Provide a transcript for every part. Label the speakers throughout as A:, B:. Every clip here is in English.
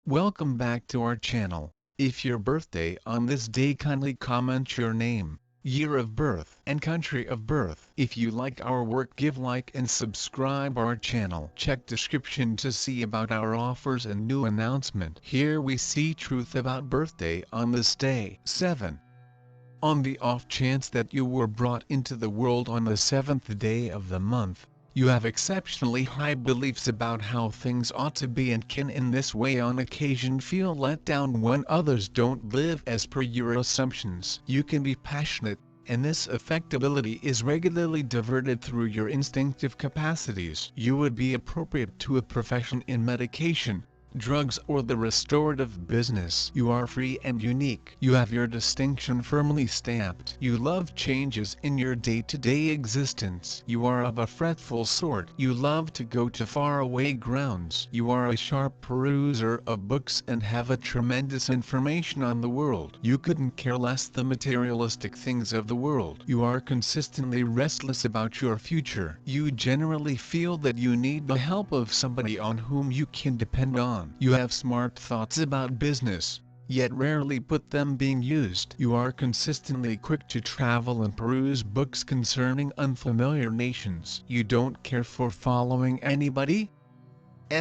A: Welcome back to our channel. If your birthday on this day, kindly comment your name, year of birth and country of birth. If you like our work, give like and subscribe our channel. Check description to see about our offers and new announcement. Here we see truth about birthday on this day. 7. On the off chance that you were brought into the world on the 7th day of the month, you have exceptionally high beliefs about how things ought to be and can in this way on occasion feel let down when others don't live as per your assumptions. You can be passionate, and this affectability is regularly diverted through your instinctive capacities. You would be appropriate to a profession in medication, drugs or the restorative business. You are free and unique. You have your distinction firmly stamped. You love changes in your day-to-day existence. You are of a fretful sort. You love to go to faraway grounds. You are a sharp peruser of books and have a tremendous information on the world. You couldn't care less the materialistic things of the world. You are consistently restless about your future. You generally feel that you need the help of somebody on whom you can depend on. You have smart thoughts about business, yet rarely put them being used. You are consistently quick to travel and peruse books concerning unfamiliar nations. You don't care for following anybody's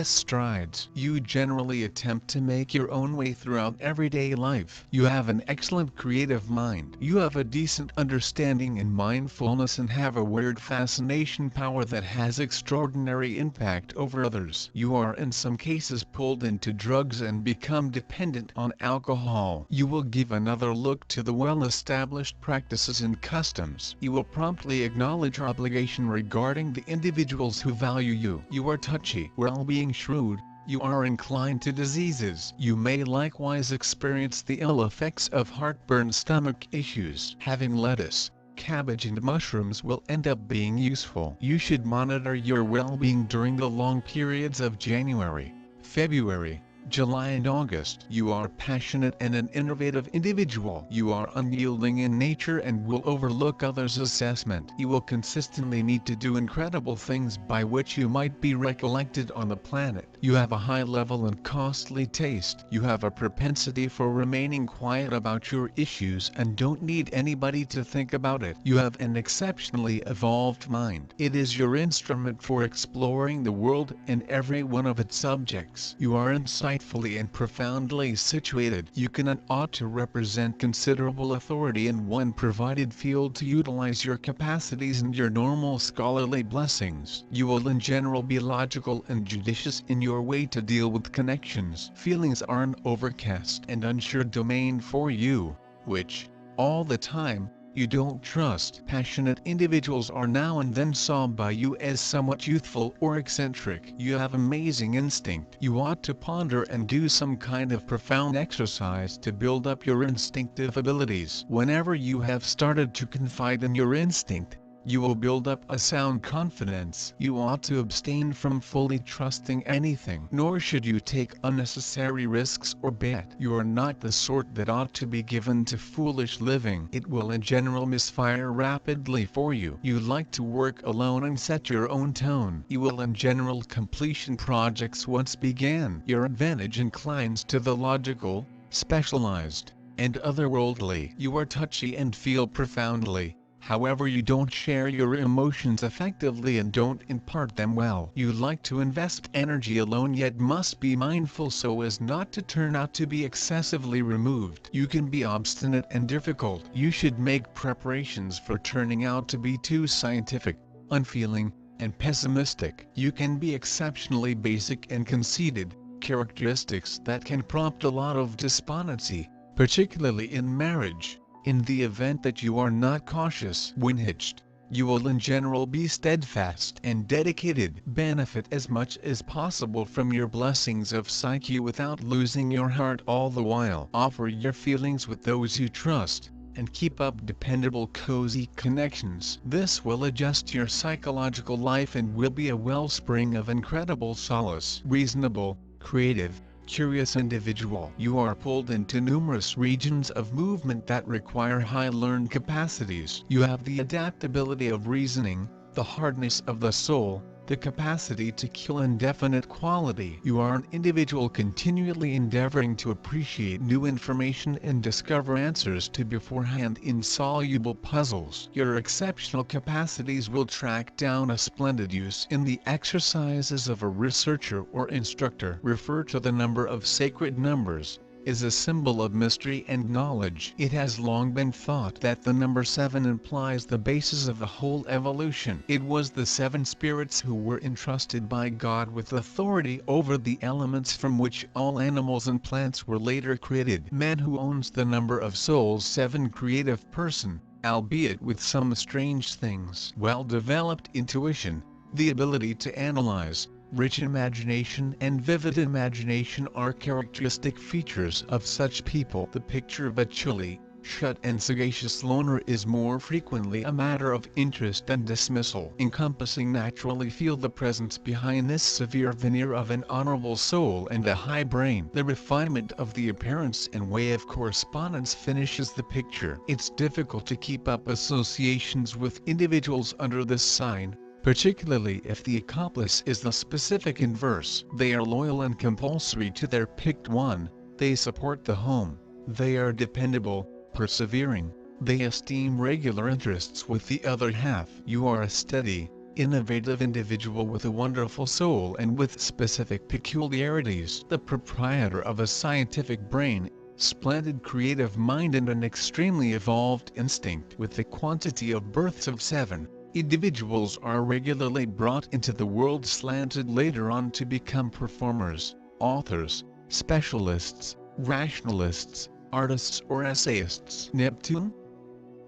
A: strides. You generally attempt to make your own way throughout everyday life. You have an excellent creative mind. You have a decent understanding and mindfulness and have a weird fascination power that has extraordinary impact over others. You are in some cases pulled into drugs and become dependent on alcohol. You will give another look to the well-established practices and customs. You will promptly acknowledge obligation regarding the individuals who value you. You are touchy. Being shrewd, you are inclined to diseases. You may likewise experience the ill effects of heartburn, stomach issues. Having lettuce, cabbage and mushrooms will end up being useful. You should monitor your well-being during the long periods of January, February, July and August. You are passionate and an innovative individual. You are unyielding in nature and will overlook others' assessment. You will consistently need to do incredible things by which you might be recollected on the planet. You have a high level and costly taste. You have a propensity for remaining quiet about your issues and don't need anybody to think about it. You have an exceptionally evolved mind. It is your instrument for exploring the world and every one of its subjects. You are insightfully and profoundly situated. You can and ought to represent considerable authority in one provided field to utilize your capacities and your normal scholarly blessings. You will in general be logical and judicious in your way to deal with connections. Feelings are an overcast and unsure domain for you, which, all the time, you don't trust. Passionate individuals are now and then saw by you as somewhat youthful or eccentric. You have amazing instinct. You ought to ponder and do some kind of profound exercise to build up your instinctive abilities. Whenever you have started to confide in your instinct, you will build up a sound confidence. You ought to abstain from fully trusting anything, nor should you take unnecessary risks or bet. You are not the sort that ought to be given to foolish living. It will in general misfire rapidly for you. You like to work alone and set your own tone. You will in general completion projects once began. Your advantage inclines to the logical, specialized, and otherworldly. You are touchy and feel profoundly. However, you don't share your emotions effectively and don't impart them well. You like to invest energy alone yet must be mindful so as not to turn out to be excessively removed. You can be obstinate and difficult. You should make preparations for turning out to be too scientific, unfeeling, and pessimistic. You can be exceptionally basic and conceited, characteristics that can prompt a lot of despondency, particularly in marriage. In the event that you are not cautious when hitched, you will in general be steadfast and dedicated. Benefit as much as possible from your blessings of psyche without losing your heart all the while. Offer your feelings with those you trust, and keep up dependable cozy connections. This will adjust your psychological life and will be a wellspring of incredible solace. Reasonable, creative, curious individual. You are pulled into numerous regions of movement that require high learned capacities. You have the adaptability of reasoning, the hardness of the soul, the capacity to kill indefinite quality. You are an individual continually endeavoring to appreciate new information and discover answers to beforehand insoluble puzzles. Your exceptional capacities will track down a splendid use in the exercises of a researcher or instructor. Refer to the number of sacred numbers is a symbol of mystery and knowledge. It has long been thought that the number 7 implies the basis of the whole evolution. It was the 7 spirits who were entrusted by God with authority over the elements from which all animals and plants were later created. Man who owns the number of souls 7, creative person, albeit with some strange things. Well-developed intuition, the ability to analyze, rich imagination and vivid imagination are characteristic features of such people. The picture of a chilly, shut and sagacious loner is more frequently a matter of interest and dismissal. Encompassing naturally feel the presence behind this severe veneer of an honorable soul and a high brain. The refinement of the appearance and way of correspondence finishes the picture. It's difficult to keep up associations with individuals under this sign, particularly if the accomplice is the specific inverse. They are loyal and compulsory to their picked one, they support the home, they are dependable, persevering, they esteem regular interests with the other half. You are a steady, innovative individual with a wonderful soul and with specific peculiarities. The proprietor of a scientific brain, splendid creative mind and an extremely evolved instinct. With the quantity of births of 7, individuals are regularly brought into the world slanted later on to become performers, authors, specialists, rationalists, artists or essayists. Neptune?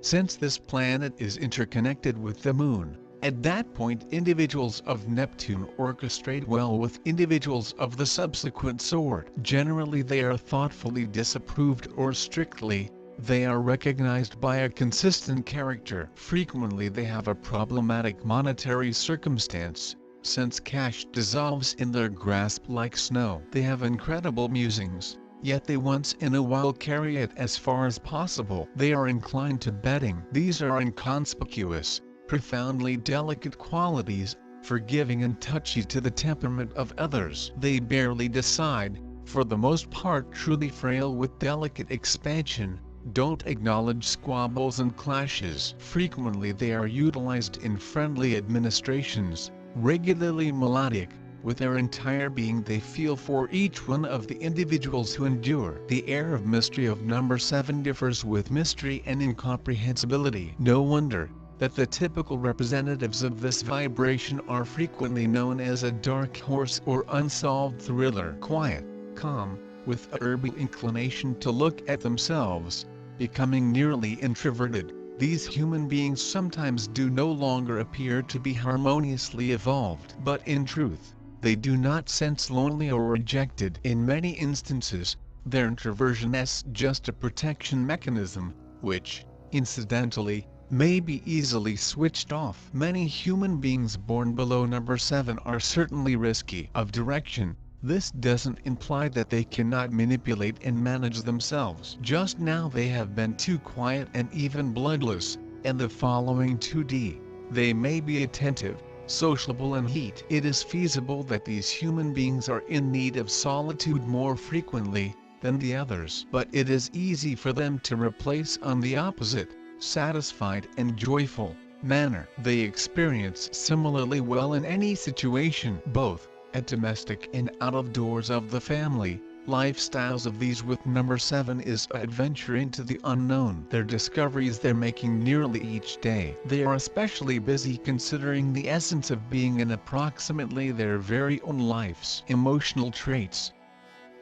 A: Since this planet is interconnected with the Moon, at that point individuals of Neptune orchestrate well with individuals of the subsequent sort. Generally they are thoughtfully disapproved or strictly, they are recognized by a consistent character. Frequently they have a problematic monetary circumstance, since cash dissolves in their grasp like snow. They have incredible musings, yet they once in a while carry it as far as possible. They are inclined to betting. These are inconspicuous, profoundly delicate qualities, forgiving and touchy to the temperament of others. They barely decide, for the most part truly frail with delicate expansion, don't acknowledge squabbles and clashes. Frequently they are utilized in friendly administrations, regularly melodic, with their entire being they feel for each one of the individuals who endure. The air of mystery of number 7 differs with mystery and incomprehensibility. No wonder that the typical representatives of this vibration are frequently known as a dark horse or unsolved thriller. Quiet, calm, with a urban inclination to look at themselves, becoming nearly introverted, these human beings sometimes do no longer appear to be harmoniously evolved. But in truth, they do not sense lonely or rejected. In many instances, their introversion is just a protection mechanism, which, incidentally, may be easily switched off. Many human beings born below number 7 are certainly risky of direction. This doesn't imply that they cannot manipulate and manage themselves. Just now they have been too quiet and even bloodless, and the following 2D. They may be attentive, sociable and heat. It is feasible that these human beings are in need of solitude more frequently than the others. But it is easy for them to replace on the opposite, satisfied and joyful, manner. They experience similarly well in any situation, both at domestic and out of doors of the family. Lifestyles of these with number 7 is adventure into the unknown. Their discoveries they're making nearly each day. They are especially busy considering the essence of being in approximately their very own life's emotional traits.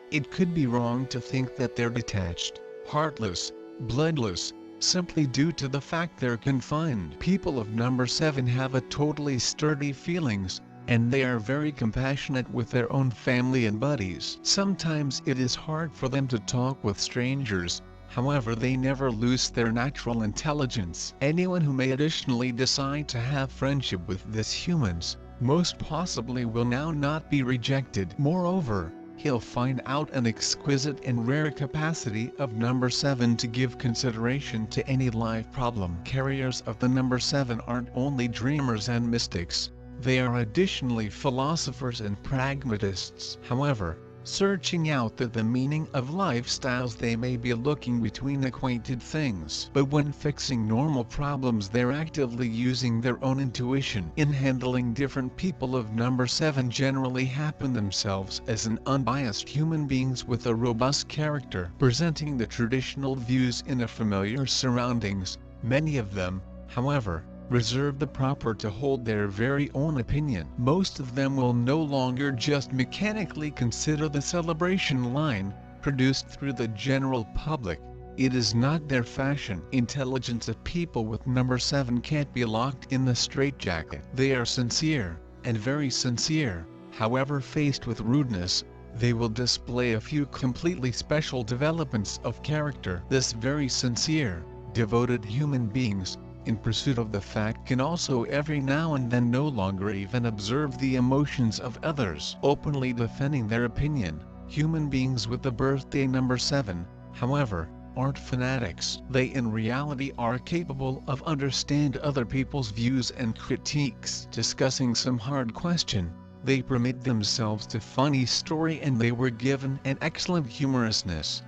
A: It could be wrong to think that they're detached, heartless, bloodless, simply due to the fact they're confined. People of number 7 have a totally sturdy feelings, and they are very compassionate with their own family and buddies. Sometimes it is hard for them to talk with strangers, however they never lose their natural intelligence. Anyone who may additionally decide to have friendship with these humans, most possibly will now not be rejected. Moreover, he'll find out an exquisite and rare capacity of number 7 to give consideration to any life problem. Carriers of the number 7 aren't only dreamers and mystics, They are additionally philosophers and pragmatists. However, searching out the meaning of lifestyles, they may be looking between acquainted things. But when fixing normal problems, they're actively using their own intuition. In handling different people of number 7 generally happen themselves as an unbiased human beings with a robust character, presenting the traditional views in a familiar surroundings. Many of them, however, reserve the proper to hold their very own opinion. Most of them will no longer just mechanically consider the celebration line, produced through the general public. It is not their fashion. Intelligence of people with number 7 can't be locked in the straitjacket. They are sincere, and very sincere. However, faced with rudeness, they will display a few completely special developments of character. This very sincere, devoted human beings, in pursuit of the fact, can also every now and then no longer even observe the emotions of others, openly defending their opinion. Human beings with the birthday number 7, however, aren't fanatics. They in reality are capable of understand other people's views and critiques. Discussing some hard question, they permit themselves to funny story, and they were given an excellent humorousness,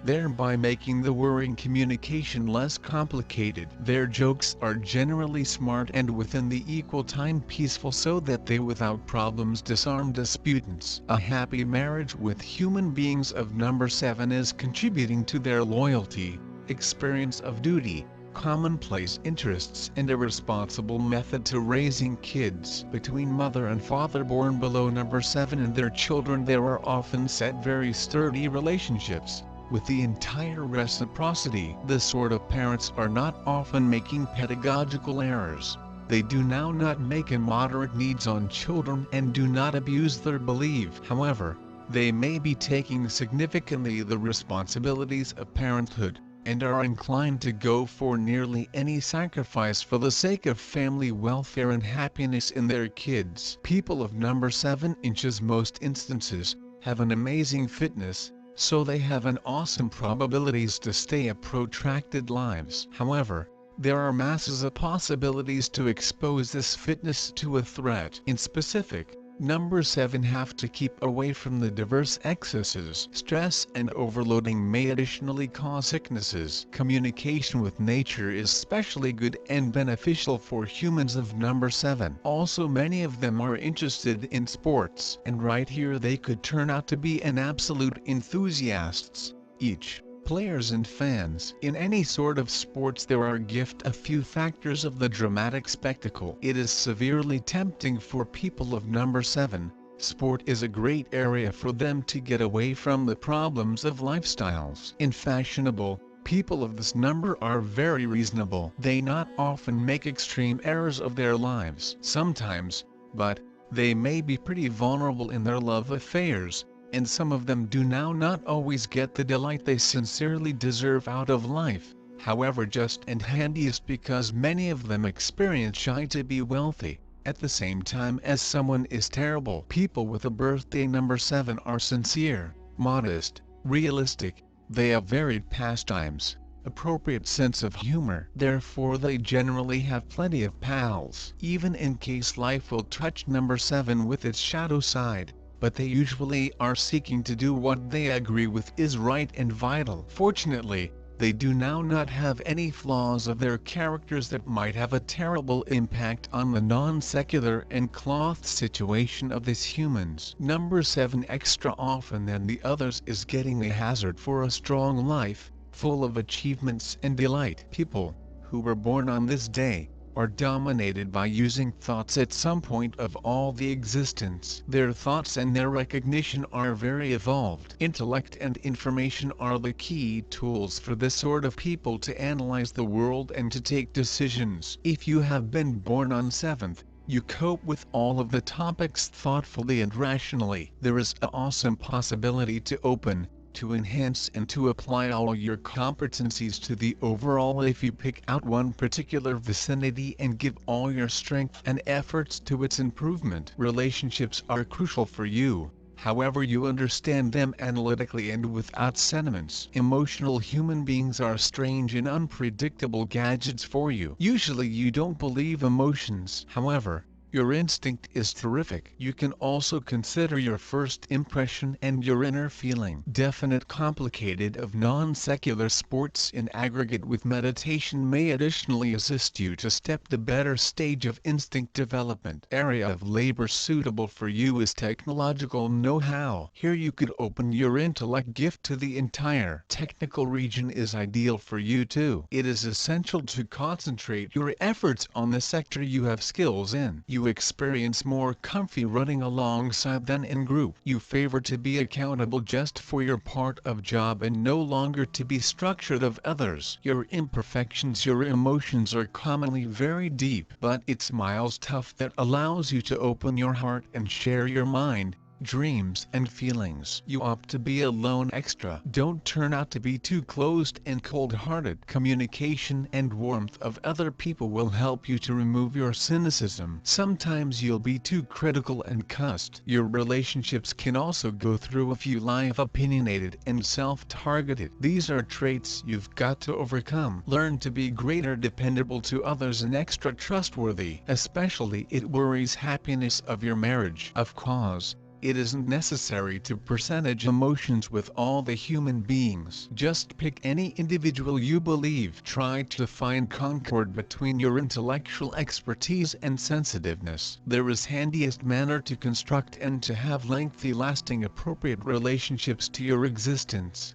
A: thereby making the worrying communication less complicated. Their jokes are generally smart and within the equal time peaceful, so that they without problems disarm disputants. A happy marriage with human beings of number 7 is contributing to their loyalty, experience of duty, commonplace interests, and a responsible method to raising kids. Between mother and father born below number 7 and their children, there are often set very sturdy relationships, with the entire reciprocity. This sort of parents are not often making pedagogical errors. They do now not make immoderate needs on children and do not abuse their belief. However, they may be taking significantly the responsibilities of parenthood, and are inclined to go for nearly any sacrifice for the sake of family welfare and happiness in their kids. People of number 7 inches most instances have an amazing fitness, so they have an awesome probabilities to stay a protracted lives. However, there are masses of possibilities to expose this fitness to a threat. In specific, number 7 have to keep away from the diverse excesses. Stress and overloading may additionally cause sicknesses. Communication with nature is especially good and beneficial for humans of number 7. Also, many of them are interested in sports, and right here they could turn out to be an absolute enthusiasts. Each players and fans in any sort of sports, there are a few factors of the dramatic spectacle. It is severely tempting for people of number 7. Sport is a great area for them to get away from the problems of lifestyles. In fashionable, people of this number are very reasonable. They not often make extreme errors of their lives. Sometimes, but they may be pretty vulnerable in their love affairs, and some of them do now not always get the delight they sincerely deserve out of life. However, just and handiest because many of them experience shy to be wealthy, at the same time as someone is terrible. People with a birthday number 7 are sincere, modest, realistic. They have varied pastimes, appropriate sense of humor. Therefore they generally have plenty of pals, even in case life will touch number 7 with its shadow side. But they usually are seeking to do what they agree with is right and vital. Fortunately, they do now not have any flaws of their characters that might have a terrible impact on the non-secular and cloth situation of these humans. Number 7 extra often than the others is getting a hazard for a strong life, full of achievements and delight. People who were born on this day are dominated by using thoughts at some point of all the existence. Their thoughts and their recognition are very evolved. Intellect and information are the key tools for this sort of people to analyze the world and to take decisions. If you have been born on 7th, you cope with all of the topics thoughtfully and rationally. There is an awesome possibility to open, to enhance and to apply all your competencies to the overall if you pick out one particular vicinity and give all your strength and efforts to its improvement. Relationships are crucial for you, however you understand them analytically and without sentiments. Emotional human beings are strange and unpredictable gadgets for you. Usually you don't believe emotions. However, Your instinct is terrific. You can also consider your first impression and your inner feeling. Definite complicated of non-secular sports in aggregate with meditation may additionally assist you to step the better stage of instinct development. Area of labor suitable for you is technological know-how. Here you could open your intellect gift to the entire technical region is ideal for you too. It is essential to concentrate your efforts on the sector you have skills in. You experience more comfy running alongside than in group. You favor to be accountable just for your part of job and no longer to be structured of others. Your imperfections, your emotions are commonly very deep, but it's miles tough that allows you to open your heart and share your mind, dreams and feelings. You opt to be a lone extra. Don't turn out to be too closed and cold-hearted. Communication and warmth of other people will help you to remove your cynicism. Sometimes you'll be too critical and cussed. Your relationships can also go through a few life opinionated and self-targeted. These are traits you've got to overcome. Learn to be greater dependable to others and extra trustworthy. Especially it worries happiness of your marriage. Of course, it isn't necessary to percentage emotions with all the human beings. Just pick any individual you believe. Try to find concord between your intellectual expertise and sensitiveness. There is handiest manner to construct and to have lengthy lasting appropriate relationships to your existence.